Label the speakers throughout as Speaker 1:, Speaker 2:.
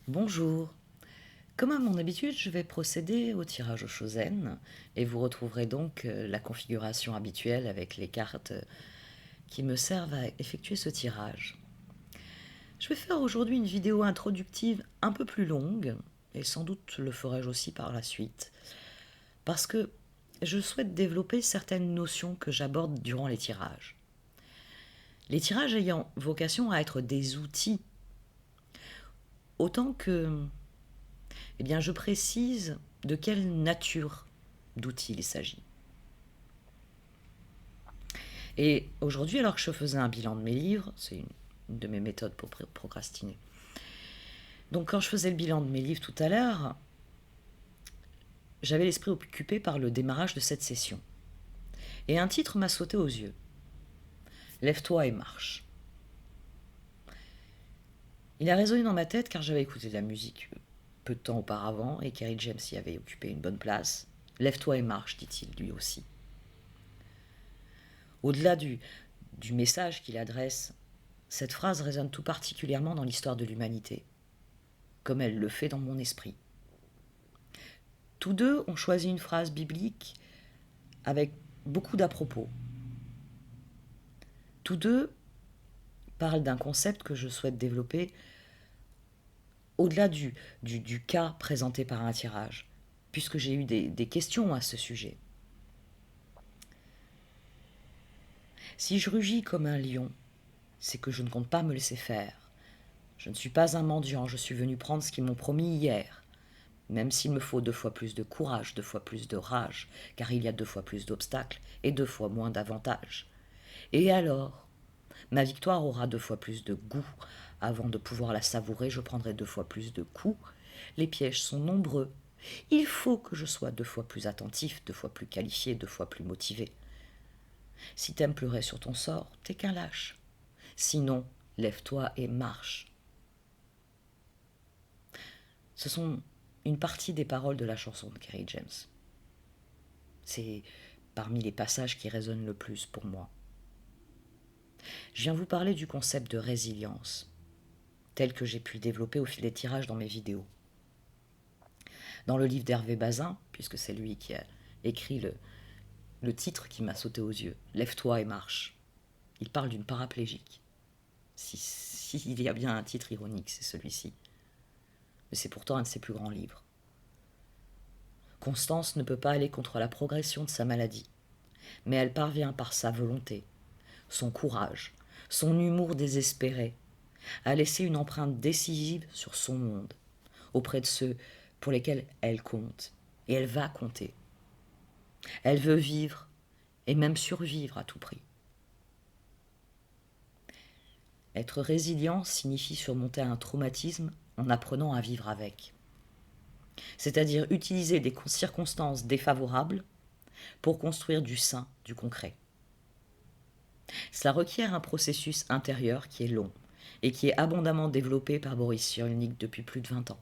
Speaker 1: Bonjour. Comme à mon habitude, je vais procéder au tirage au Chosen et vous retrouverez donc la configuration habituelle avec les cartes qui me servent à effectuer ce tirage. Je vais faire aujourd'hui une vidéo introductive un peu plus longue et sans doute le ferai-je aussi par la suite parce que je souhaite développer certaines notions que j'aborde durant les tirages. Les tirages ayant vocation à être des outils autant que je précise de quelle nature d'outils il s'agit. Et aujourd'hui, alors que je faisais un bilan de mes livres, c'est une de mes méthodes pour procrastiner. Donc quand je faisais le bilan de mes livres tout à l'heure, j'avais l'esprit occupé par le démarrage de cette session. Et un titre m'a sauté aux yeux. Lève-toi et marche. Il a résonné dans ma tête car j'avais écouté de la musique peu de temps auparavant et Kerry James y avait occupé une bonne place. Lève-toi et marche, dit-il lui aussi. Au-delà du message qu'il adresse, cette phrase résonne tout particulièrement dans l'histoire de l'humanité, comme elle le fait dans mon esprit. Tous deux ont choisi une phrase biblique avec beaucoup d'à-propos. Tous deux parlent d'un concept que je souhaite développer au-delà du cas présenté par un tirage, puisque j'ai eu des questions à ce sujet. Si je rugis comme un lion, c'est que je ne compte pas me laisser faire. Je ne suis pas un mendiant, je suis venu prendre ce qu'ils m'ont promis hier, même s'il me faut 2 fois plus de courage, 2 fois plus de rage, car il y a 2 fois plus d'obstacles et 2 fois moins d'avantages. Et alors, ma victoire aura 2 fois plus de goût. Avant de pouvoir la savourer, je prendrai 2 fois plus de coups. Les pièges sont nombreux. Il faut que je sois 2 fois plus attentif, 2 fois plus qualifié, 2 fois plus motivé. Si t'aimes pleurer sur ton sort, t'es qu'un lâche. Sinon, lève-toi et marche. Ce sont une partie des paroles de la chanson de Kerry James. C'est parmi les passages qui résonnent le plus pour moi. Je viens vous parler du concept de résilience, tel que j'ai pu le développer au fil des tirages dans mes vidéos. Dans le livre d'Hervé Bazin, puisque c'est lui qui a écrit le titre qui m'a sauté aux yeux, Lève-toi et marche, il parle d'une paraplégique. S'il y a bien un titre ironique, c'est celui-ci. Mais c'est pourtant un de ses plus grands livres. Constance ne peut pas aller contre la progression de sa maladie, mais elle parvient par sa volonté, son courage, son humour désespéré, à laisser une empreinte décisive sur son monde, auprès de ceux pour lesquels elle compte, et elle va compter. Elle veut vivre, et même survivre à tout prix. Être résilient signifie surmonter un traumatisme en apprenant à vivre avec. C'est-à-dire utiliser des circonstances défavorables pour construire du sain, du concret. Cela requiert un processus intérieur qui est long et qui est abondamment développé par Boris Cyrulnik depuis plus de 20 ans.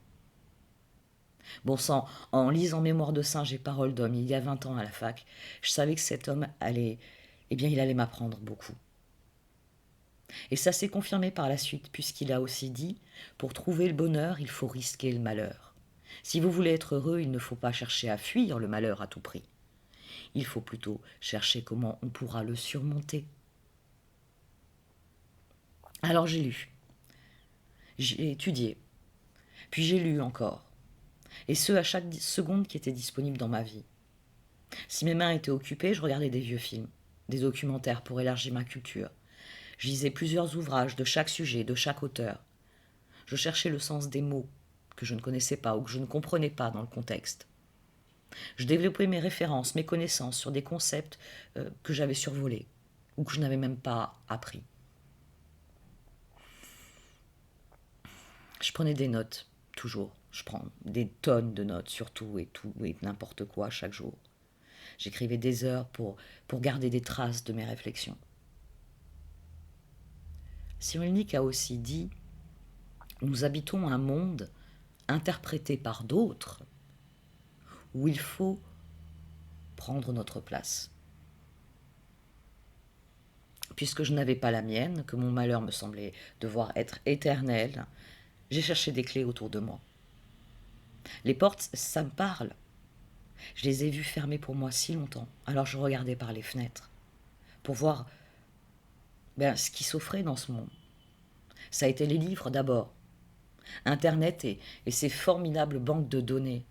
Speaker 1: Bon sang, en lisant Mémoires de singe et Paroles d'homme il y a 20 ans à la fac, je savais que cet homme il allait m'apprendre beaucoup. Et ça s'est confirmé par la suite, puisqu'il a aussi dit « Pour trouver le bonheur, il faut risquer le malheur. Si vous voulez être heureux, il ne faut pas chercher à fuir le malheur à tout prix. Il faut plutôt chercher comment on pourra le surmonter. » Alors j'ai lu, j'ai étudié, puis j'ai lu encore, et ce à chaque seconde qui était disponible dans ma vie. Si mes mains étaient occupées, je regardais des vieux films, des documentaires pour élargir ma culture. Je lisais plusieurs ouvrages de chaque sujet, de chaque auteur. Je cherchais le sens des mots que je ne connaissais pas ou que je ne comprenais pas dans le contexte. Je développais mes références, mes connaissances sur des concepts que j'avais survolés ou que je n'avais même pas appris. Je prenais des notes, toujours. Je prends des tonnes de notes sur tout et n'importe quoi chaque jour. J'écrivais des heures pour garder des traces de mes réflexions. Cyrulnik a aussi dit « Nous habitons un monde interprété par d'autres où il faut prendre notre place. » Puisque je n'avais pas la mienne, que mon malheur me semblait devoir être éternel, J'ai cherché des clés autour de moi. Les portes, ça me parle. Je les ai vues fermées pour moi si longtemps. Alors je regardais par les fenêtres pour voir ce qui s'offrait dans ce monde. Ça a été les livres d'abord, Internet et ces formidables banques de données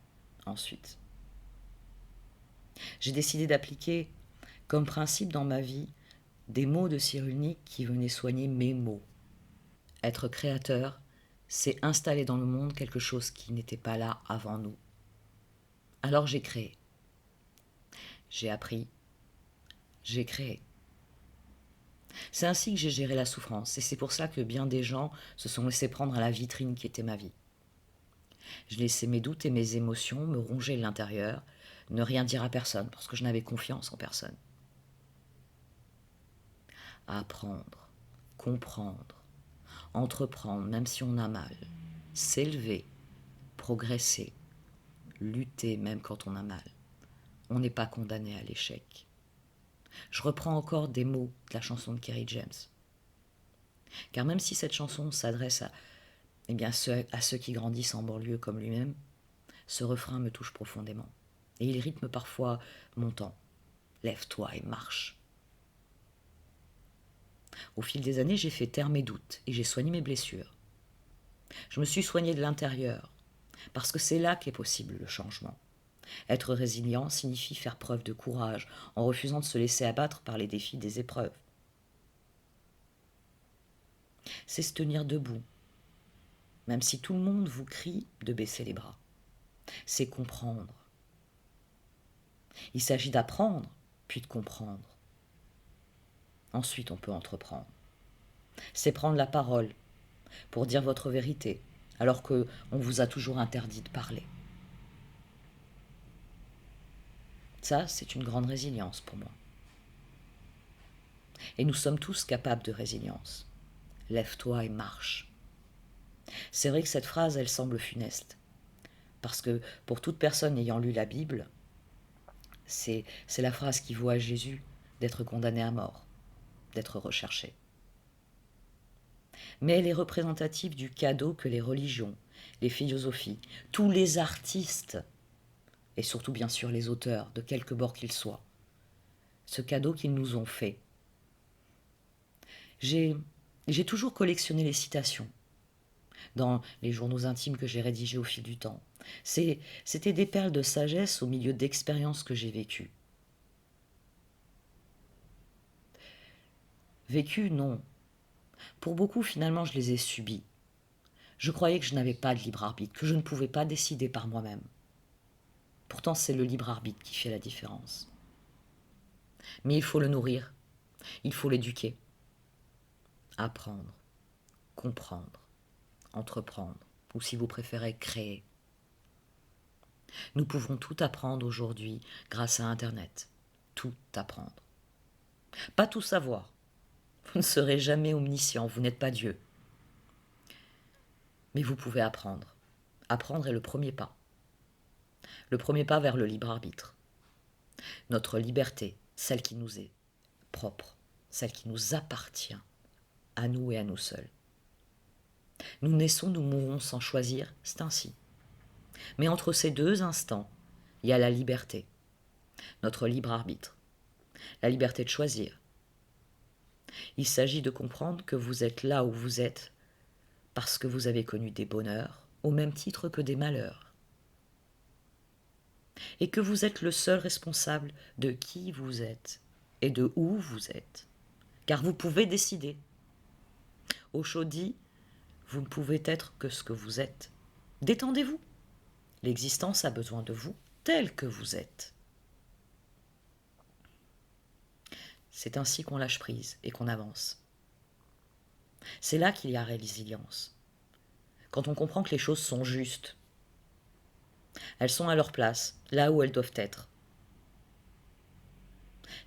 Speaker 1: ensuite. J'ai décidé d'appliquer comme principe dans ma vie des mots de Cyrulnik qui venaient soigner mes maux. Être créateur, c'est installer dans le monde quelque chose qui n'était pas là avant nous. Alors j'ai créé. J'ai appris. J'ai créé. C'est ainsi que j'ai géré la souffrance, et c'est pour ça que bien des gens se sont laissés prendre à la vitrine qui était ma vie. Je laissais mes doutes et mes émotions me ronger l'intérieur, ne rien dire à personne, parce que je n'avais confiance en personne. Apprendre, comprendre, entreprendre, même si on a mal, s'élever, progresser, lutter même quand on a mal. On n'est pas condamné à l'échec. Je reprends encore des mots de la chanson de Kerry James. Car même si cette chanson s'adresse à ceux qui grandissent en banlieue comme lui-même, ce refrain me touche profondément. Et il rythme parfois mon temps. Lève-toi et marche. Au fil des années, j'ai fait taire mes doutes et j'ai soigné mes blessures. Je me suis soigné de l'intérieur, parce que c'est là qu'est possible le changement. Être résilient signifie faire preuve de courage en refusant de se laisser abattre par les défis des épreuves. C'est se tenir debout, même si tout le monde vous crie de baisser les bras. C'est comprendre. Il s'agit d'apprendre, puis de comprendre. Ensuite, on peut entreprendre. C'est prendre la parole pour dire votre vérité, alors qu'on vous a toujours interdit de parler. Ça, c'est une grande résilience pour moi. Et nous sommes tous capables de résilience. Lève-toi et marche. C'est vrai que cette phrase, elle semble funeste. Parce que pour toute personne ayant lu la Bible, c'est la phrase qui vaut à Jésus d'être condamné à mort, d'être recherché. Mais elle est représentative du cadeau que les religions, les philosophies, tous les artistes, et surtout bien sûr les auteurs, de quelque bord qu'ils soient, ce cadeau qu'ils nous ont fait. J'ai toujours collectionné les citations dans les journaux intimes que j'ai rédigés au fil du temps. C'était des perles de sagesse au milieu d'expériences que j'ai vécues. Vécues, non. Pour beaucoup, finalement, je les ai subies. Je croyais que je n'avais pas de libre arbitre, que je ne pouvais pas décider par moi-même. Pourtant, c'est le libre arbitre qui fait la différence. Mais il faut le nourrir, il faut l'éduquer. Apprendre, comprendre, entreprendre, ou si vous préférez, créer. Nous pouvons tout apprendre aujourd'hui grâce à Internet. Tout apprendre. Pas tout savoir. Vous ne serez jamais omniscient, vous n'êtes pas Dieu. Mais vous pouvez apprendre. Apprendre est le premier pas. Le premier pas vers le libre arbitre. Notre liberté, celle qui nous est propre, celle qui nous appartient, à nous et à nous seuls. Nous naissons, nous mourrons sans choisir, c'est ainsi. Mais entre ces deux instants, il y a la liberté, notre libre arbitre, la liberté de choisir. Il s'agit de comprendre que vous êtes là où vous êtes parce que vous avez connu des bonheurs au même titre que des malheurs. Et que vous êtes le seul responsable de qui vous êtes et de où vous êtes. Car vous pouvez décider. Osho dit, vous ne pouvez être que ce que vous êtes. Détendez-vous. L'existence a besoin de vous tel que vous êtes. C'est ainsi qu'on lâche prise et qu'on avance. C'est là qu'il y a résilience. Quand on comprend que les choses sont justes. Elles sont à leur place, là où elles doivent être.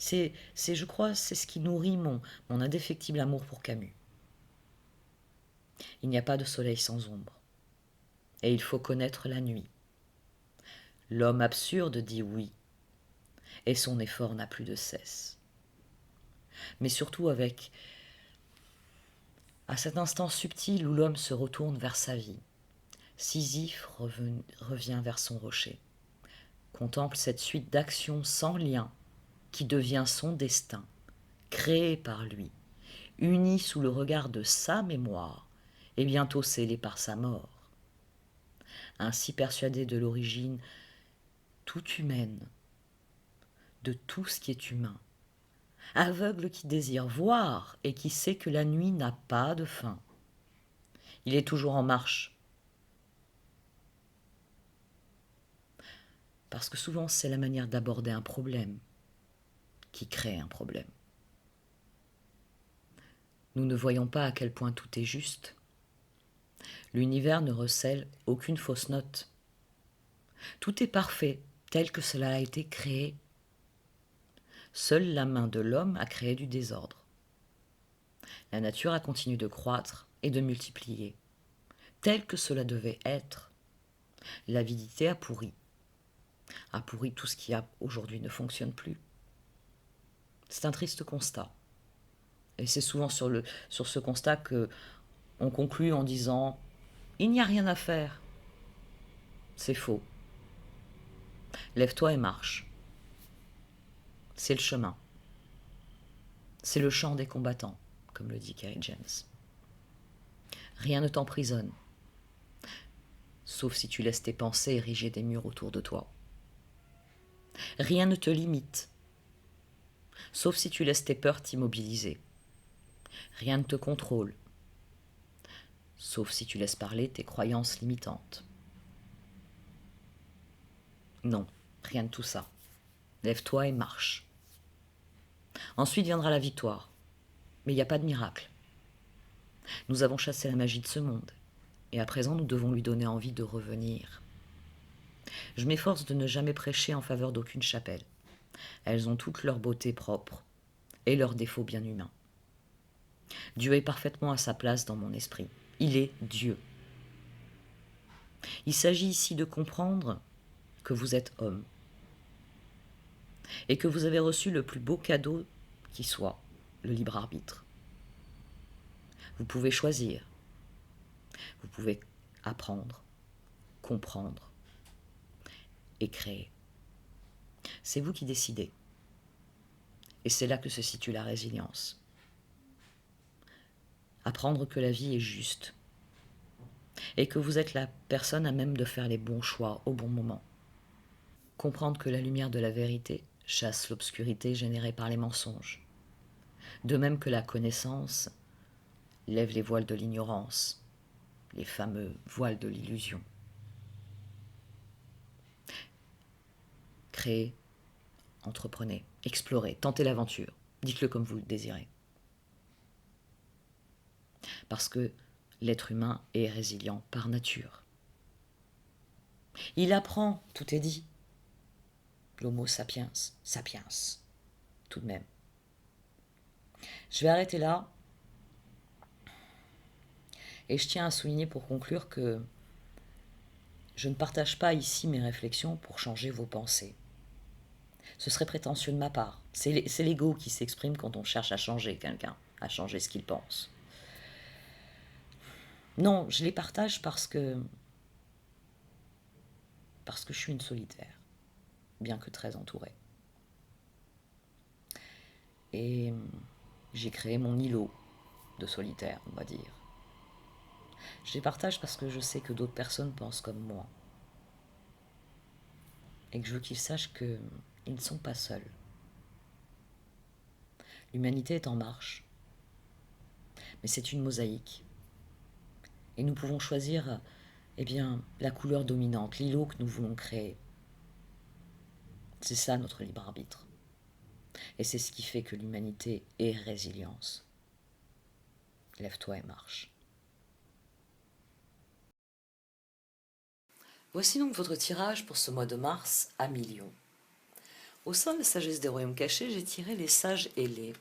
Speaker 1: Je crois, c'est ce qui nourrit mon indéfectible amour pour Camus. Il n'y a pas de soleil sans ombre. Et il faut connaître la nuit. L'homme absurde dit oui. Et son effort n'a plus de cesse. Mais surtout à cet instant subtil où l'homme se retourne vers sa vie. Sisyphe revient vers son rocher, contemple cette suite d'actions sans lien qui devient son destin, créé par lui, uni sous le regard de sa mémoire et bientôt scellé par sa mort. Ainsi persuadé de l'origine toute humaine, de tout ce qui est humain, aveugle qui désire voir et qui sait que la nuit n'a pas de fin. Il est toujours en marche. Parce que souvent c'est la manière d'aborder un problème qui crée un problème. Nous ne voyons pas à quel point tout est juste. L'univers ne recèle aucune fausse note. Tout est parfait tel que cela a été créé. Seule la main de l'homme a créé du désordre. La nature a continué de croître et de multiplier, tel que cela devait être. L'avidité a pourri tout ce qui aujourd'hui ne fonctionne plus. C'est un triste constat. Et c'est souvent sur ce constat qu'on conclut en disant « il n'y a rien à faire ». C'est faux. Lève-toi et marche. C'est le chemin. C'est le chant des combattants, comme le dit Kerry James. Rien ne t'emprisonne, sauf si tu laisses tes pensées ériger des murs autour de toi. Rien ne te limite, sauf si tu laisses tes peurs t'immobiliser. Rien ne te contrôle, sauf si tu laisses parler tes croyances limitantes. Non, rien de tout ça. Lève-toi et marche. Ensuite viendra la victoire. Mais il n'y a pas de miracle. Nous avons chassé la magie de ce monde. Et à présent, nous devons lui donner envie de revenir. Je m'efforce de ne jamais prêcher en faveur d'aucune chapelle. Elles ont toutes leur beauté propre et leurs défauts bien humains. Dieu est parfaitement à sa place dans mon esprit. Il est Dieu. Il s'agit ici de comprendre que vous êtes homme et que vous avez reçu le plus beau cadeau qui soit, le libre arbitre. Vous pouvez choisir, vous pouvez apprendre, comprendre et créer. C'est vous qui décidez. Et c'est là que se situe la résilience. Apprendre que la vie est juste et que vous êtes la personne à même de faire les bons choix au bon moment. Comprendre que la lumière de la vérité chasse l'obscurité générée par les mensonges. De même que la connaissance lève les voiles de l'ignorance, les fameux voiles de l'illusion. Créez, entreprenez, explorez, tentez l'aventure. Dites-le comme vous le désirez. Parce que l'être humain est résilient par nature. Il apprend, tout est dit. L'homo sapiens, sapiens, tout de même. Je vais arrêter là. Et je tiens à souligner pour conclure que je ne partage pas ici mes réflexions pour changer vos pensées. Ce serait prétentieux de ma part. C'est l'ego qui s'exprime quand on cherche à changer quelqu'un, à changer ce qu'il pense. Non, je les partage parce que je suis une solitaire, bien que très entourée. Et j'ai créé mon îlot de solitaire, on va dire. Je les partage parce que je sais que d'autres personnes pensent comme moi. Et que je veux qu'ils sachent qu'ils ne sont pas seuls. L'humanité est en marche. Mais c'est une mosaïque. Et nous pouvons choisir la couleur dominante, l'îlot que nous voulons créer. C'est ça notre libre arbitre. Et c'est ce qui fait que l'humanité est résilience. Lève-toi et marche. Voici donc votre tirage pour ce mois de mars à millions. Au sein de la sagesse des royaumes cachés, j'ai tiré les sages ailés.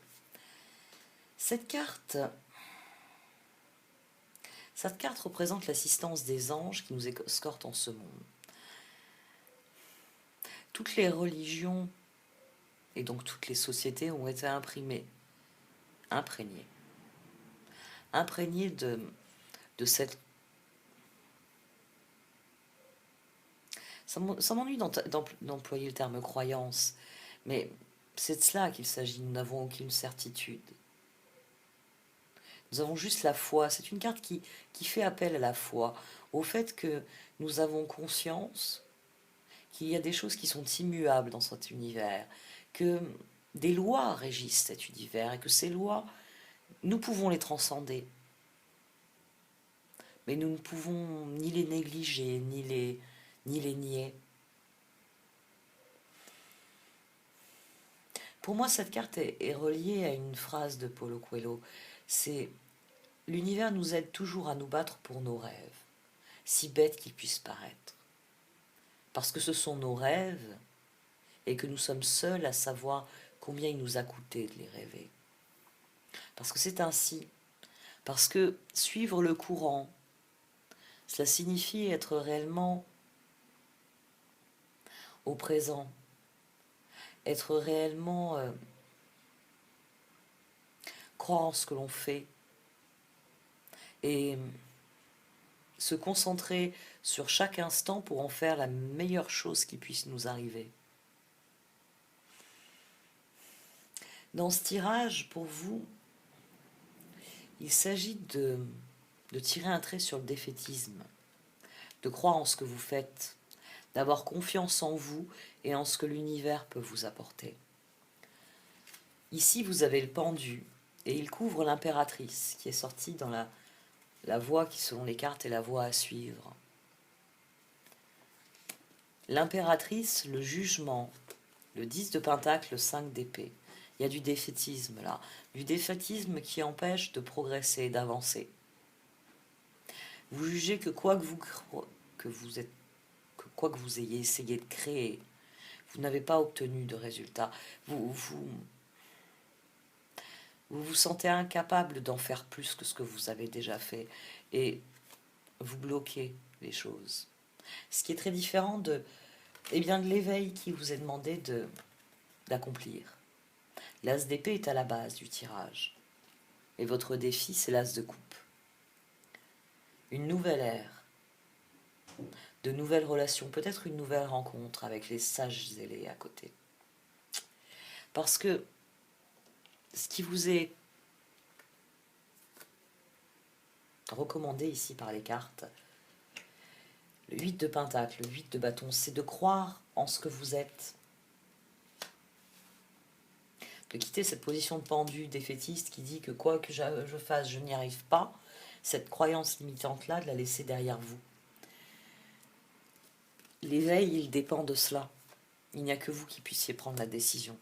Speaker 1: Cette carte représente l'assistance des anges qui nous escortent en ce monde. Toutes les religions et donc toutes les sociétés ont été imprégnées de cette Ça m'ennuie d'employer le terme croyance, mais c'est de cela qu'il s'agit. Nous n'avons aucune certitude. Nous avons juste la foi. C'est une carte qui fait appel à la foi, au fait que nous avons conscience qu'il y a des choses qui sont immuables dans cet univers, que des lois régissent cet univers et que ces lois, nous pouvons les transcender. Mais nous ne pouvons ni les négliger, ni les nier. Pour moi, cette carte est reliée à une phrase de Paulo Coelho. C'est « L'univers nous aide toujours à nous battre pour nos rêves, si bêtes qu'ils puissent paraître. Parce que ce sont nos rêves et que nous sommes seuls à savoir combien il nous a coûté de les rêver. Parce que c'est ainsi. Parce que suivre le courant, cela signifie être réellement au présent, être réellement croire en ce que l'on fait et se concentrer sur chaque instant pour en faire la meilleure chose qui puisse nous arriver. Dans ce tirage, pour vous, il s'agit de tirer un trait sur le défaitisme, de croire en ce que vous faites, d'avoir confiance en vous et en ce que l'univers peut vous apporter. Ici, vous avez le pendu, et il couvre l'impératrice, qui est sortie dans la voie qui, selon les cartes, est la voie à suivre. L'impératrice, le jugement, le 10 de pentacle, le 5 d'épée. Il y a du défaitisme là, du défaitisme qui empêche de progresser, d'avancer. Vous jugez que quoi que vous ayez essayé de créer, vous n'avez pas obtenu de résultat. Vous vous sentez incapable d'en faire plus que ce que vous avez déjà fait et vous bloquez les choses. Ce qui est très différent de l'éveil qui vous est demandé d'accomplir. L'as d'épée est à la base du tirage. Et votre défi, c'est l'as de coupe. Une nouvelle ère, de nouvelles relations, peut-être une nouvelle rencontre avec les sages zélés à côté. Parce que ce qui vous est recommandé ici par les cartes, le 8 de pentacle, le 8 de bâton, c'est de croire en ce que vous êtes. De quitter cette position de pendu défaitiste qui dit que quoi que je fasse, je n'y arrive pas, cette croyance limitante-là, de la laisser derrière vous. L'éveil, il dépend de cela. Il n'y a que vous qui puissiez prendre la décision.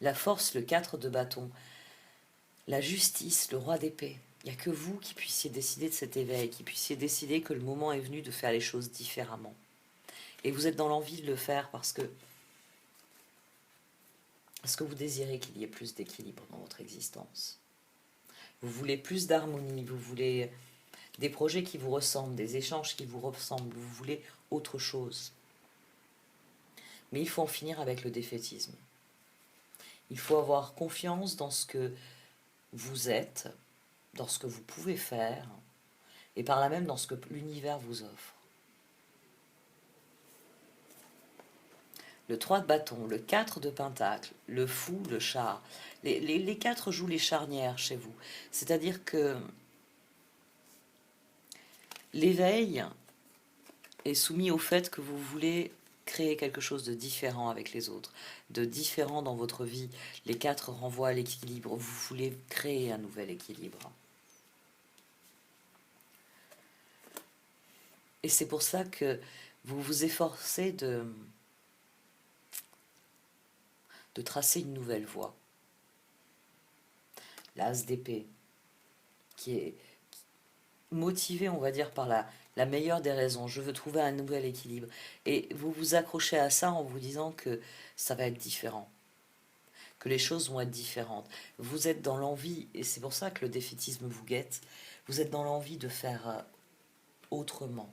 Speaker 1: La force, le 4 de bâton. La justice, le roi d'épée. Il n'y a que vous qui puissiez décider de cet éveil, qui puissiez décider que le moment est venu de faire les choses différemment. Et vous êtes dans l'envie de le faire parce que vous désirez qu'il y ait plus d'équilibre dans votre existence. Vous voulez plus d'harmonie, vous voulez des projets qui vous ressemblent, des échanges qui vous ressemblent, vous voulez autre chose. Mais il faut en finir avec le défaitisme. Il faut avoir confiance dans ce que vous êtes, dans ce que vous pouvez faire, et par là même dans ce que l'univers vous offre. Le 3 de bâton, le 4 de pentacle, le fou, le char. Les 4 jouent les charnières chez vous. C'est-à-dire que l'éveil est soumis au fait que vous voulez créer quelque chose de différent avec les autres, de différent dans votre vie. Les 4 renvoient à l'équilibre. Vous voulez créer un nouvel équilibre. Et c'est pour ça que vous vous efforcez de tracer une nouvelle voie. L'as d'épée, qui est motivé, on va dire, par la meilleure des raisons. Je veux trouver un nouvel équilibre. Et vous vous accrochez à ça en vous disant que ça va être différent, que les choses vont être différentes. Vous êtes dans l'envie, et c'est pour ça que le défaitisme vous guette, vous êtes dans l'envie de faire autrement.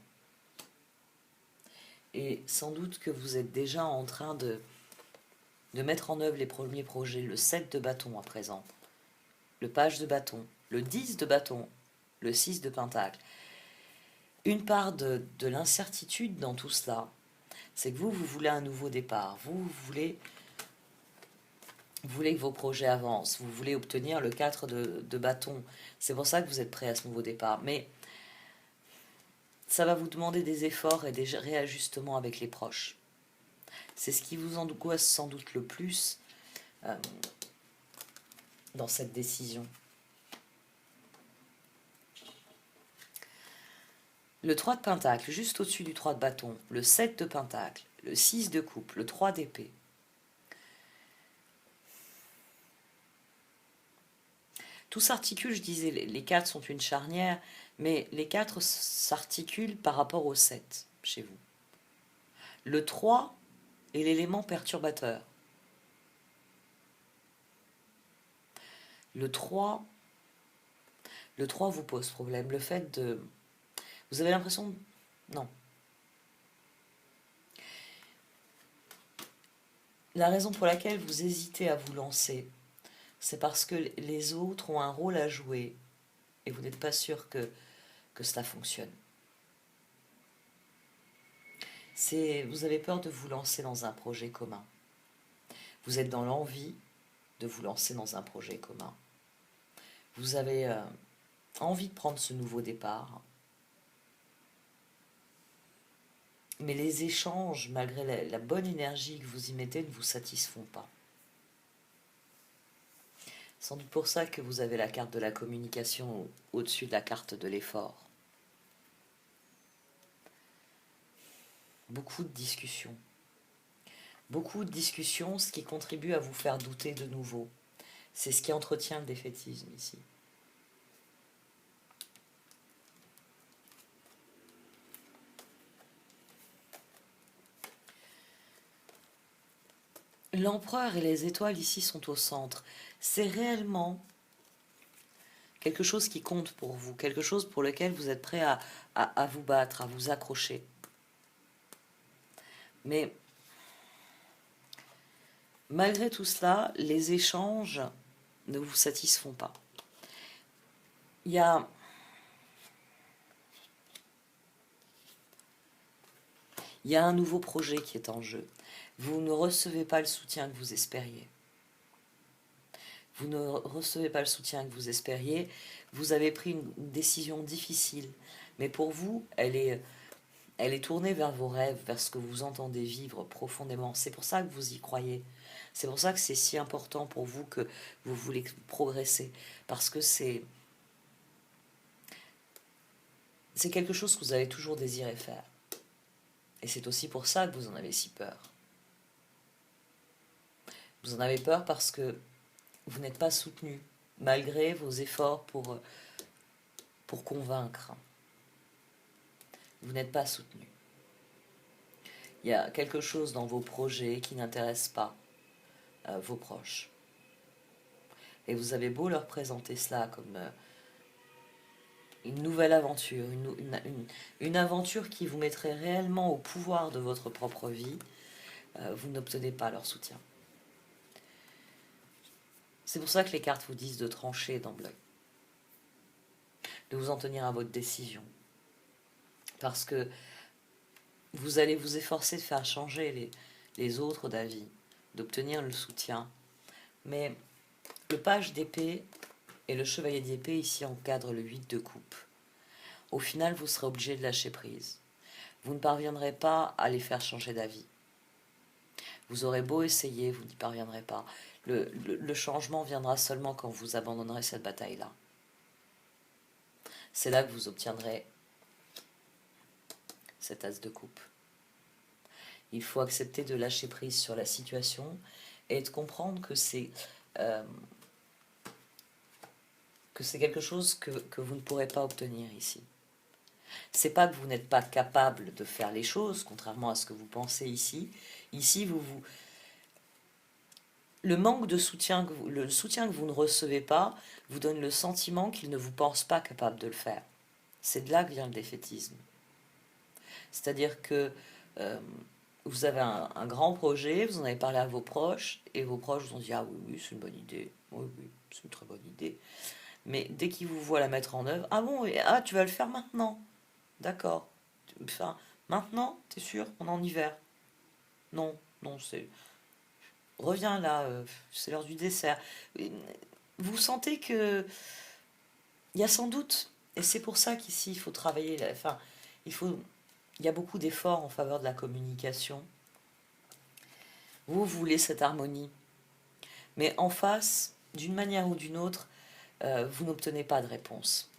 Speaker 1: Et sans doute que vous êtes déjà en train de mettre en œuvre les premiers projets, le 7 de bâton à présent, le page de bâton, le 10 de bâton, le 6 de pentacle. une part de l'incertitude dans tout cela, c'est que vous voulez un nouveau départ. Vous voulez que vos projets avancent. Vous voulez obtenir le 4 de bâton. C'est pour ça que vous êtes prêt à ce nouveau départ. Mais ça va vous demander des efforts et des réajustements avec les proches. C'est ce qui vous angoisse sans doute le plus dans cette décision. Le 3 de pentacle, juste au-dessus du 3 de bâton, le 7 de pentacle, le 6 de coupe, le 3 d'épée. Tout s'articule, je disais, les 4 sont une charnière, mais les 4 s'articulent par rapport au 7 chez vous. Le 3 est l'élément perturbateur. Le 3 vous pose problème. Le fait de... Vous avez l'impression... Non. La raison pour laquelle vous hésitez à vous lancer, c'est parce que les autres ont un rôle à jouer et vous n'êtes pas sûr que cela fonctionne. Vous avez peur de vous lancer dans un projet commun. Vous êtes dans l'envie de vous lancer dans un projet commun. Vous avez envie de prendre ce nouveau départ. Mais les échanges, malgré la bonne énergie que vous y mettez, ne vous satisfont pas. Sans doute pour ça que vous avez la carte de la communication au-dessus de la carte de l'effort. Beaucoup de discussions. Beaucoup de discussions, ce qui contribue à vous faire douter de nouveau. C'est ce qui entretient le défaitisme ici. L'empereur et les étoiles ici sont au centre. C'est réellement quelque chose qui compte pour vous, quelque chose pour lequel vous êtes prêt à vous battre, à vous accrocher. Mais malgré tout cela, les échanges ne vous satisfont pas. Il y a un nouveau projet qui est en jeu. Vous ne recevez pas le soutien que vous espériez. Vous ne recevez pas le soutien que vous espériez. Vous avez pris une décision difficile. Mais pour vous, elle est tournée vers vos rêves, vers ce que vous entendez vivre profondément. C'est pour ça que vous y croyez. C'est pour ça que c'est si important pour vous que vous voulez progresser. Parce que c'est quelque chose que vous avez toujours désiré faire. Et c'est aussi pour ça que vous en avez si peur. Vous en avez peur parce que vous n'êtes pas soutenu, malgré vos efforts pour convaincre. Vous n'êtes pas soutenu. Il y a quelque chose dans vos projets qui n'intéresse pas vos proches. Et vous avez beau leur présenter cela comme une nouvelle aventure, une aventure qui vous mettrait réellement au pouvoir de votre propre vie, vous n'obtenez pas leur soutien. C'est pour ça que les cartes vous disent de trancher d'emblée, de vous en tenir à votre décision. Parce que vous allez vous efforcer de faire changer les autres d'avis, d'obtenir le soutien. Mais le page d'épée et le chevalier d'épée ici encadrent le 8 de coupe. Au final, vous serez obligé de lâcher prise. Vous ne parviendrez pas à les faire changer d'avis. Vous aurez beau essayer, vous n'y parviendrez pas. Le changement viendra seulement quand vous abandonnerez cette bataille-là. C'est là que vous obtiendrez cet as de coupe. Il faut accepter de lâcher prise sur la situation et de comprendre que c'est quelque chose que vous ne pourrez pas obtenir ici. C'est pas que vous n'êtes pas capable de faire les choses, contrairement à ce que vous pensez ici. Ici, le manque de soutien, le soutien que vous ne recevez pas, vous donne le sentiment qu'il ne vous pense pas capable de le faire. C'est de là que vient le défaitisme. C'est-à-dire que vous avez un grand projet, vous en avez parlé à vos proches, et vos proches vous ont dit « Ah oui, c'est une bonne idée. Oui, c'est une très bonne idée. » Mais dès qu'ils vous voient la mettre en œuvre, « Ah bon, tu vas le faire maintenant ?» D'accord. Enfin, maintenant, t'es sûr, on est en hiver? Non, non, c'est... Reviens là, c'est l'heure du dessert. Vous sentez que il y a sans doute, et c'est pour ça qu'ici il faut travailler, enfin, il faut, il y a beaucoup d'efforts en faveur de la communication. Vous voulez cette harmonie, mais en face, d'une manière ou d'une autre, vous n'obtenez pas de réponse.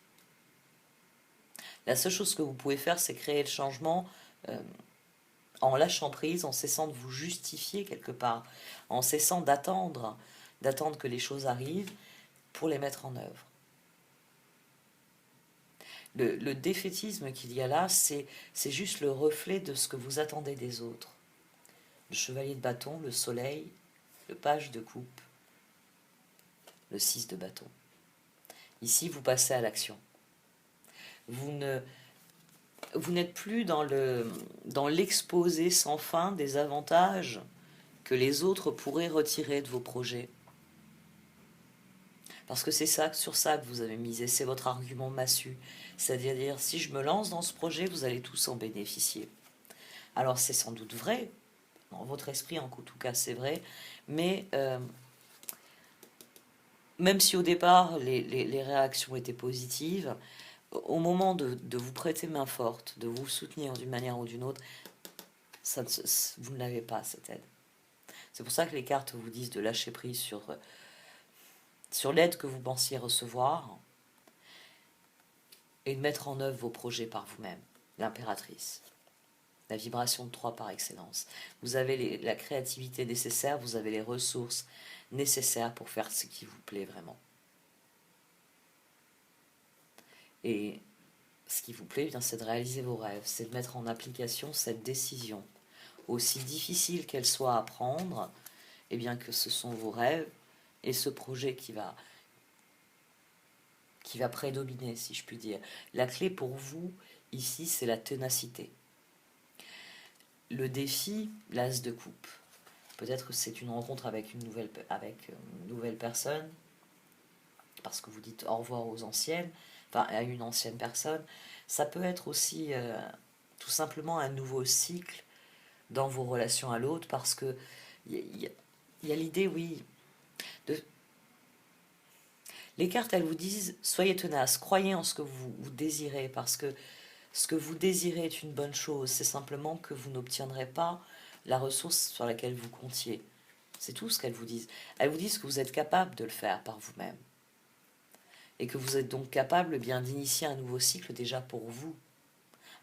Speaker 1: La seule chose que vous pouvez faire, c'est créer le changement euh, en lâchant prise, en cessant de vous justifier quelque part, en cessant d'attendre que les choses arrivent pour les mettre en œuvre. Le défaitisme qu'il y a là, c'est juste le reflet de ce que vous attendez des autres. Le chevalier de bâton, le soleil, le page de coupe, le 6 de bâton. Ici, vous passez à l'action. Vous n'êtes plus dans l'exposé sans fin des avantages que les autres pourraient retirer de vos projets. Parce que c'est ça, sur ça que vous avez misé, c'est votre argument massu. C'est-à-dire, si je me lance dans ce projet, vous allez tous en bénéficier. Alors c'est sans doute vrai, dans votre esprit en tout cas c'est vrai, mais même si au départ les réactions étaient positives, au moment de vous prêter main forte, de vous soutenir d'une manière ou d'une autre, vous ne l'avez pas cette aide. C'est pour ça que les cartes vous disent de lâcher prise sur l'aide que vous pensiez recevoir et de mettre en œuvre vos projets par vous-même. L'impératrice, la vibration de 3 par excellence. Vous avez la créativité nécessaire, vous avez les ressources nécessaires pour faire ce qui vous plaît vraiment. Et ce qui vous plaît, bien, c'est de réaliser vos rêves, c'est de mettre en application cette décision, aussi difficile qu'elle soit à prendre, et bien que ce sont vos rêves et ce projet qui va prédominer, si je puis dire. La clé pour vous, ici, c'est la ténacité. Le défi, l'as de coupe. Peut-être que c'est une rencontre avec une nouvelle personne, parce que vous dites au revoir aux anciennes, enfin à une ancienne personne. Ça peut être aussi tout simplement un nouveau cycle dans vos relations à l'autre, parce que il y a l'idée, oui, de... Les cartes, elles vous disent, soyez tenace, croyez en ce que vous désirez, parce que ce que vous désirez est une bonne chose, c'est simplement que vous n'obtiendrez pas la ressource sur laquelle vous comptiez. C'est tout ce qu'elles vous disent. Elles vous disent que vous êtes capable de le faire par vous-même. Et que vous êtes donc capable bien d'initier un nouveau cycle déjà pour vous.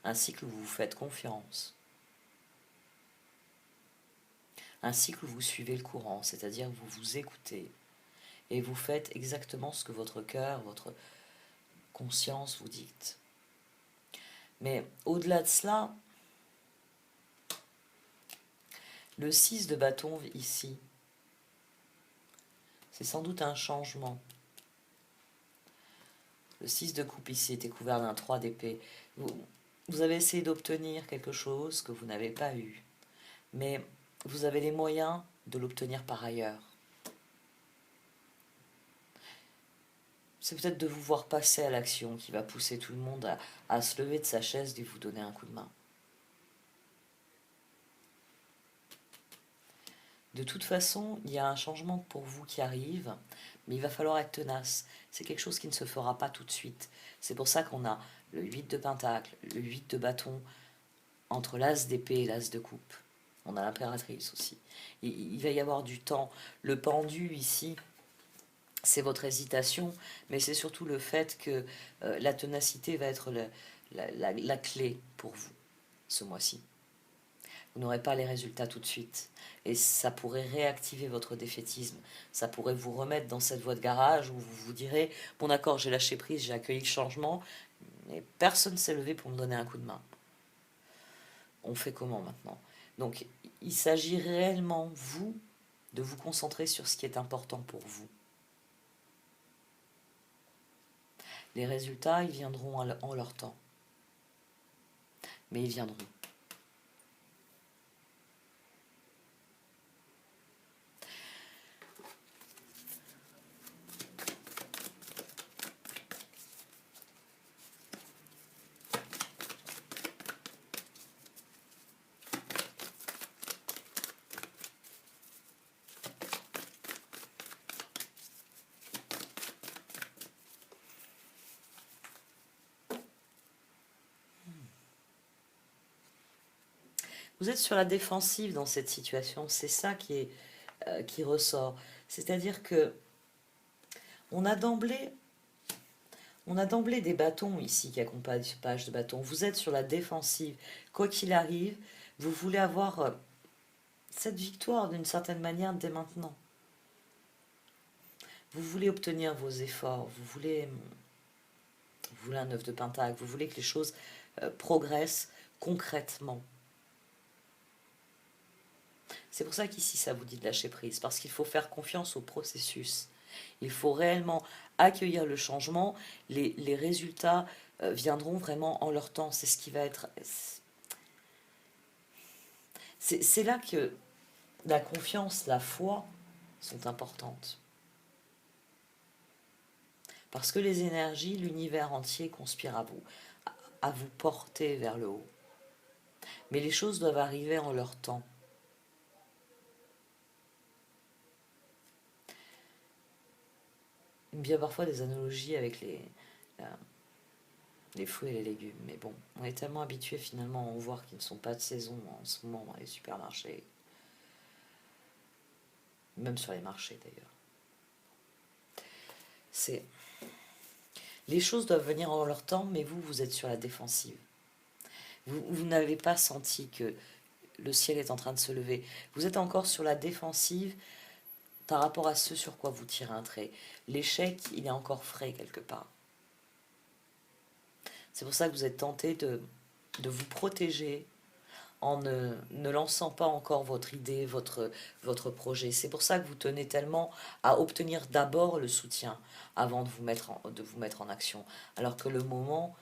Speaker 1: Un cycle où vous vous faites confiance. Un cycle où vous suivez le courant, c'est-à-dire vous vous écoutez. Et vous faites exactement ce que votre cœur, votre conscience vous dicte. Mais au-delà de cela, le 6 de bâton ici, c'est sans doute un changement. Le 6 de coupe ici était couvert d'un 3 d'épée. Vous avez essayé d'obtenir quelque chose que vous n'avez pas eu. Mais vous avez les moyens de l'obtenir par ailleurs. C'est peut-être de vous voir passer à l'action qui va pousser tout le monde à se lever de sa chaise et vous donner un coup de main. De toute façon, il y a un changement pour vous qui arrive, mais il va falloir être tenace. C'est quelque chose qui ne se fera pas tout de suite. C'est pour ça qu'on a le 8 de pentacle, le 8 de bâton, entre l'as d'épée et l'as de coupe. On a l'impératrice aussi. Il va y avoir du temps. Le pendu ici, c'est votre hésitation, mais c'est surtout le fait que la ténacité va être la clé pour vous ce mois-ci. Vous n'aurez pas les résultats tout de suite. Et ça pourrait réactiver votre défaitisme. Ça pourrait vous remettre dans cette voie de garage où vous vous direz, bon d'accord, j'ai lâché prise, j'ai accueilli le changement, mais personne ne s'est levé pour me donner un coup de main. On fait comment maintenant? Donc il s'agit réellement, vous, de vous concentrer sur ce qui est important pour vous. Les résultats, ils viendront en leur temps. Mais ils viendront. Vous êtes sur la défensive dans cette situation, c'est ça qui ressort. C'est-à-dire que on a d'emblée des bâtons ici qui accompagnent ce page de bâton. Vous êtes sur la défensive. Quoi qu'il arrive, vous voulez avoir cette victoire d'une certaine manière dès maintenant. Vous voulez obtenir vos efforts, vous voulez un œuf de pentacle, vous voulez que les choses progressent concrètement. C'est pour ça qu'ici ça vous dit de lâcher prise, parce qu'il faut faire confiance au processus. Il faut réellement accueillir le changement, les résultats viendront vraiment en leur temps, c'est ce qui va être... C'est là que la confiance, la foi sont importantes. Parce que les énergies, l'univers entier conspire à vous porter vers le haut. Mais les choses doivent arriver en leur temps. Bien parfois des analogies avec les fruits et les légumes. Mais bon, on est tellement habitué finalement à en voir qu'ils ne sont pas de saison en ce moment dans les supermarchés. Même sur les marchés d'ailleurs. Les choses doivent venir en leur temps, mais vous êtes sur la défensive. Vous n'avez pas senti que le ciel est en train de se lever. Vous êtes encore sur la défensive par rapport à ce sur quoi vous tirez un trait. L'échec, il est encore frais quelque part. C'est pour ça que vous êtes tenté de vous protéger en ne lançant pas encore votre idée, votre projet. C'est pour ça que vous tenez tellement à obtenir d'abord le soutien avant de vous mettre en action, alors que le moment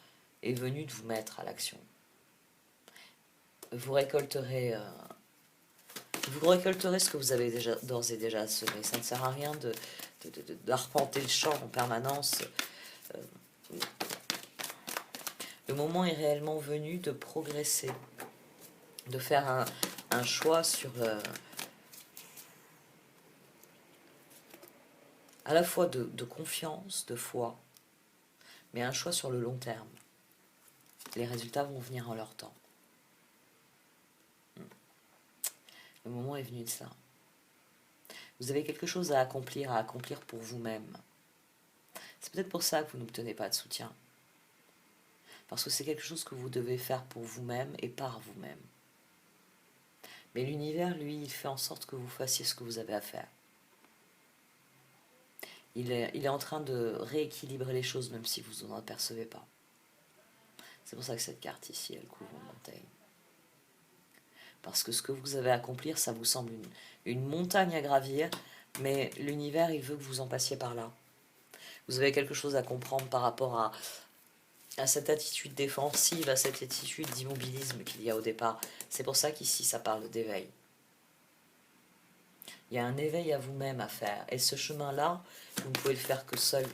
Speaker 1: est venu de vous mettre à l'action. Vous récolterez ce que vous avez d'ores et déjà semé. Ça ne sert à rien d'arpenter le champ en permanence. Le moment est réellement venu de progresser, de faire un choix sur à la fois de confiance, de foi, mais un choix sur le long terme. Les résultats vont venir en leur temps. Le moment est venu de ça. Vous avez quelque chose à accomplir pour vous-même. C'est peut-être pour ça que vous n'obtenez pas de soutien. Parce que c'est quelque chose que vous devez faire pour vous-même et par vous-même. Mais l'univers, lui, il fait en sorte que vous fassiez ce que vous avez à faire. Il est en train de rééquilibrer les choses, même si vous n'en apercevez pas. C'est pour ça que cette carte ici, elle couvre une montagne. Parce que ce que vous avez à accomplir, ça vous semble une montagne à gravir, mais l'univers, il veut que vous en passiez par là. Vous avez quelque chose à comprendre par rapport à cette attitude défensive, à cette attitude d'immobilisme qu'il y a au départ. C'est pour ça qu'ici, ça parle d'éveil. Il y a un éveil à vous-même à faire. Et ce chemin-là, vous ne pouvez le faire que seul.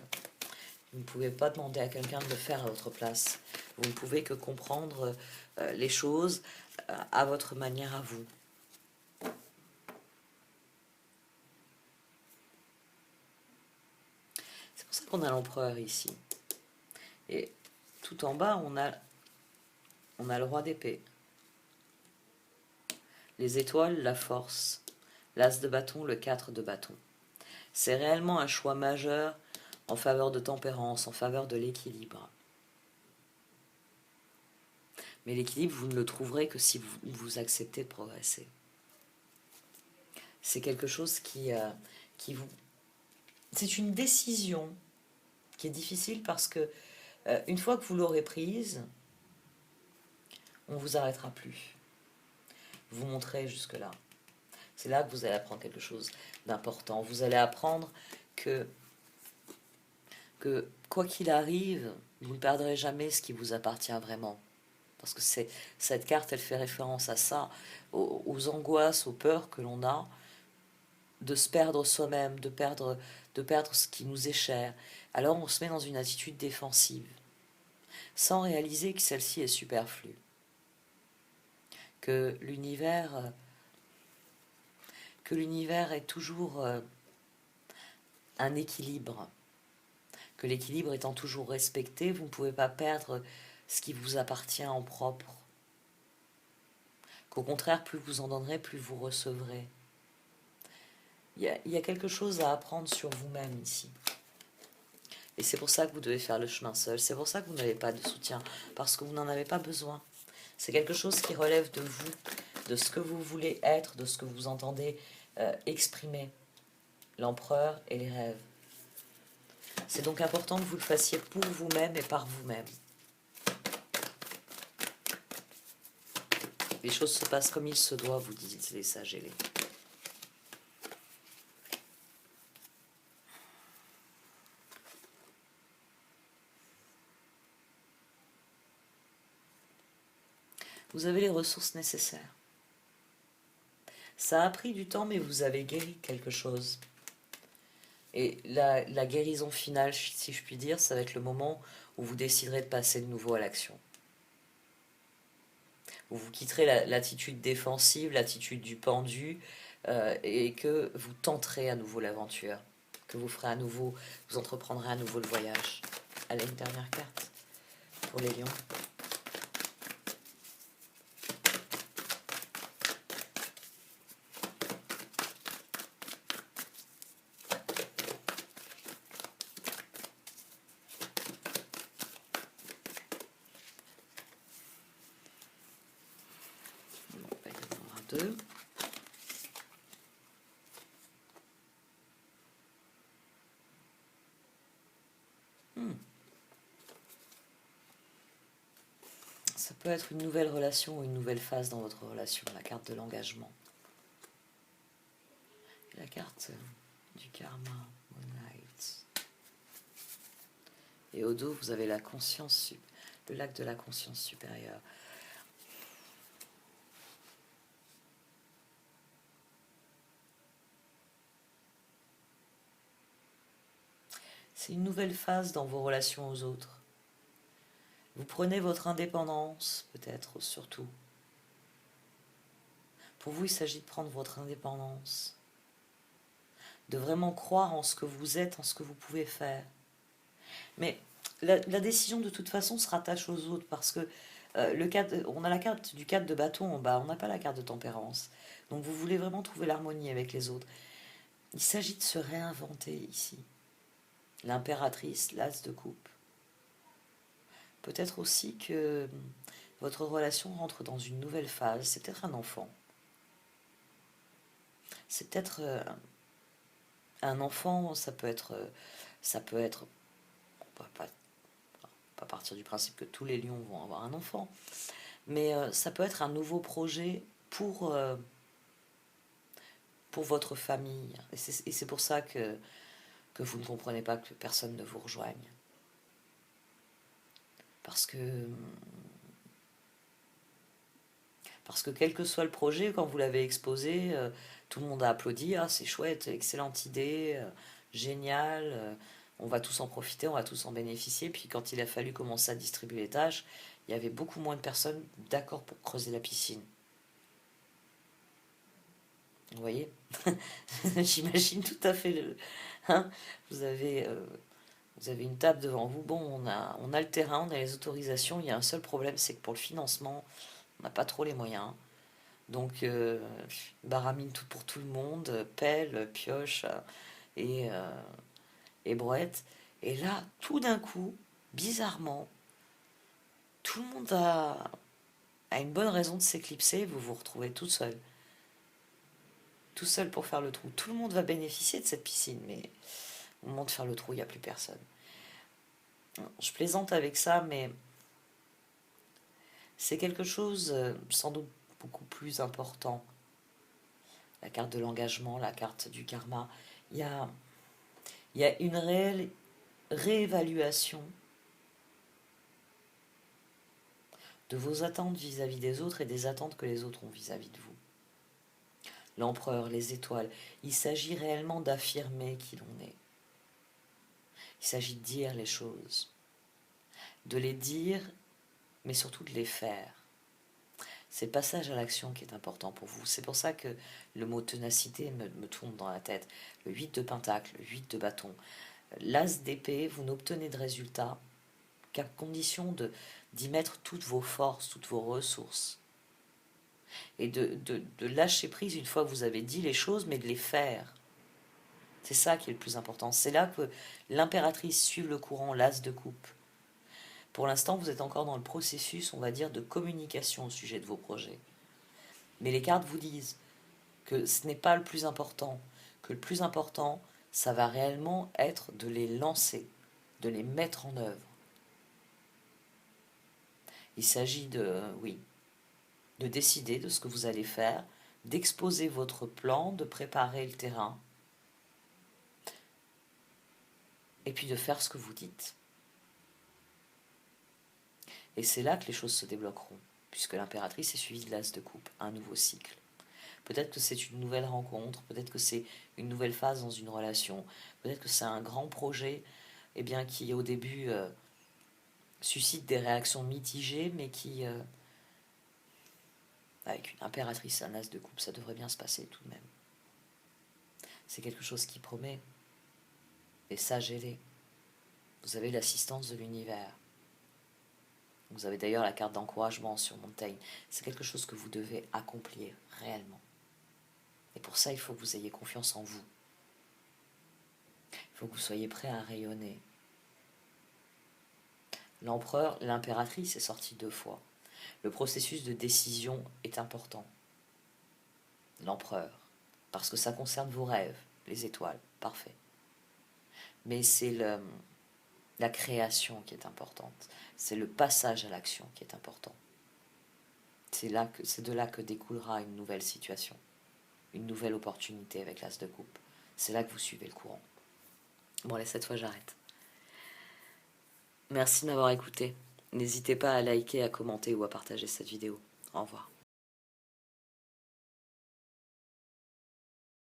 Speaker 1: Vous ne pouvez pas demander à quelqu'un de le faire à votre place. Vous ne pouvez que comprendre les choses à votre manière à vous. C'est pour ça qu'on a l'empereur ici. Et tout en bas, on a le roi d'épée. Les étoiles, la force. L'as de bâton, le 4 de bâton. C'est réellement un choix majeur en faveur de tempérance, en faveur de l'équilibre. Mais l'équilibre, vous ne le trouverez que si vous acceptez de progresser. C'est quelque chose qui vous... C'est une décision qui est difficile parce que une fois que vous l'aurez prise, on ne vous arrêtera plus. Vous montrez jusque-là. C'est là que vous allez apprendre quelque chose d'important. Vous allez apprendre que quoi qu'il arrive, vous ne perdrez jamais ce qui vous appartient vraiment. Parce que cette carte, elle fait référence à ça, aux angoisses, aux peurs que l'on a, de se perdre soi-même, de perdre ce qui nous est cher. Alors on se met dans une attitude défensive, sans réaliser que celle-ci est superflue. Que l'univers est toujours un équilibre. Que l'équilibre étant toujours respecté, vous ne pouvez pas perdre ce qui vous appartient en propre. qu'au contraire, plus vous en donnerez, plus vous recevrez. Il y a quelque chose à apprendre sur vous-même ici. Et c'est pour ça que vous devez faire le chemin seul. C'est pour ça que vous n'avez pas de soutien, parce que vous n'en avez pas besoin. C'est quelque chose qui relève de vous, de ce que vous voulez être, de ce que vous entendez exprimer. L'empereur et les rêves. C'est donc important que vous le fassiez pour vous-même et par vous-même. Les choses se passent comme il se doit, vous disent les sages ailés. Vous avez les ressources nécessaires. Ça a pris du temps, mais vous avez guéri quelque chose. Et la guérison finale, si je puis dire, ça va être le moment où vous déciderez de passer de nouveau à l'action. Où vous quitterez l'attitude défensive, l'attitude du pendu, et que vous tenterez à nouveau l'aventure. Que vous ferez à nouveau, vous entreprendrez à nouveau le voyage. Allez, une dernière carte pour les lions. Deux. Ça peut être une nouvelle relation ou une nouvelle phase dans votre relation, la carte de l'engagement. La carte du karma, Moonlight. Et au dos, vous avez la conscience, le lac de la conscience supérieure. C'est une nouvelle phase dans vos relations aux autres. Vous prenez votre indépendance, peut-être surtout. Pour vous, il s'agit de prendre votre indépendance, de vraiment croire en ce que vous êtes, en ce que vous pouvez faire. Mais la décision, de toute façon, se rattache aux autres, parce que on a la carte du 4 de bâton en bas, on n'a pas la carte de tempérance. Donc vous voulez vraiment trouver l'harmonie avec les autres. Il s'agit de se réinventer ici. L'impératrice, l'as de coupe. Peut-être aussi que votre relation rentre dans une nouvelle phase. C'est peut-être un enfant. C'est peut-être un enfant, ça peut être, on va pas partir du principe que tous les lions vont avoir un enfant, mais ça peut être un nouveau projet pour votre famille. Et c'est pour ça que vous ne comprenez pas que personne ne vous rejoigne. Parce que quel que soit le projet, quand vous l'avez exposé, tout le monde a applaudi. Ah, c'est chouette, excellente idée, génial, on va tous en profiter, on va tous en bénéficier. Puis quand il a fallu commencer à distribuer les tâches, il y avait beaucoup moins de personnes d'accord pour creuser la piscine. Vous voyez? J'imagine tout à fait hein, vous avez une table devant vous. Bon, on a le terrain, on a les autorisations. Il y a un seul problème, c'est que pour le financement, on n'a pas trop les moyens. Donc, baramine tout pour tout le monde, pelle, pioche et brouette. Et là, tout d'un coup, bizarrement, tout le monde a une bonne raison de s'éclipser. Vous vous retrouvez tout seul. Tout seul pour faire le trou. Tout le monde va bénéficier de cette piscine, mais au moment de faire le trou, il n'y a plus personne. Je plaisante avec ça, mais c'est quelque chose sans doute beaucoup plus important. La carte de l'engagement, la carte du karma. Il y a une réelle réévaluation de vos attentes vis-à-vis des autres et des attentes que les autres ont vis-à-vis de vous. L'empereur, les étoiles. Il s'agit réellement d'affirmer qui l'on est. Il s'agit de dire les choses. De les dire, mais surtout de les faire. C'est le passage à l'action qui est important pour vous. C'est pour ça que le mot ténacité me tourne dans la tête. Le 8 de pentacle, le 8 de bâton. L'as d'épée, vous n'obtenez de résultat qu'à condition d'y mettre toutes vos forces, toutes vos ressources. Et de lâcher prise une fois que vous avez dit les choses, mais de les faire. C'est ça qui est le plus important. C'est là que l'impératrice suit le courant, l'as de coupe. Pour l'instant, vous êtes encore dans le processus, on va dire, de communication au sujet de vos projets. Mais les cartes vous disent que ce n'est pas le plus important, que le plus important, ça va réellement être de les lancer, de les mettre en œuvre. Il s'agit oui, de décider de ce que vous allez faire, d'exposer votre plan, de préparer le terrain, et puis de faire ce que vous dites. Et c'est là que les choses se débloqueront, puisque l'impératrice est suivie de l'as de coupe, un nouveau cycle. Peut-être que c'est une nouvelle rencontre, peut-être que c'est une nouvelle phase dans une relation, peut-être que c'est un grand projet qui au début suscite des réactions mitigées, mais qui, avec une impératrice, un as de coupe, ça devrait bien se passer tout de même. C'est quelque chose qui promet, et sagez-les. Vous avez l'assistance de l'univers. Vous avez d'ailleurs la carte d'encouragement sur Montaigne. C'est quelque chose que vous devez accomplir réellement. Et pour ça, il faut que vous ayez confiance en vous. Il faut que vous soyez prêt à rayonner. L'empereur, l'impératrice est sortie 2 fois. Le processus de décision est important. L'empereur, parce que ça concerne vos rêves, les étoiles, parfait. Mais c'est la création qui est importante. C'est le passage à l'action qui est important. C'est de là que découlera une nouvelle situation, une nouvelle opportunité avec l'as de coupe. C'est là que vous suivez le courant. Bon, allez, cette fois, j'arrête. Merci de m'avoir écouté. N'hésitez pas à liker, à commenter ou à partager cette vidéo. Au revoir.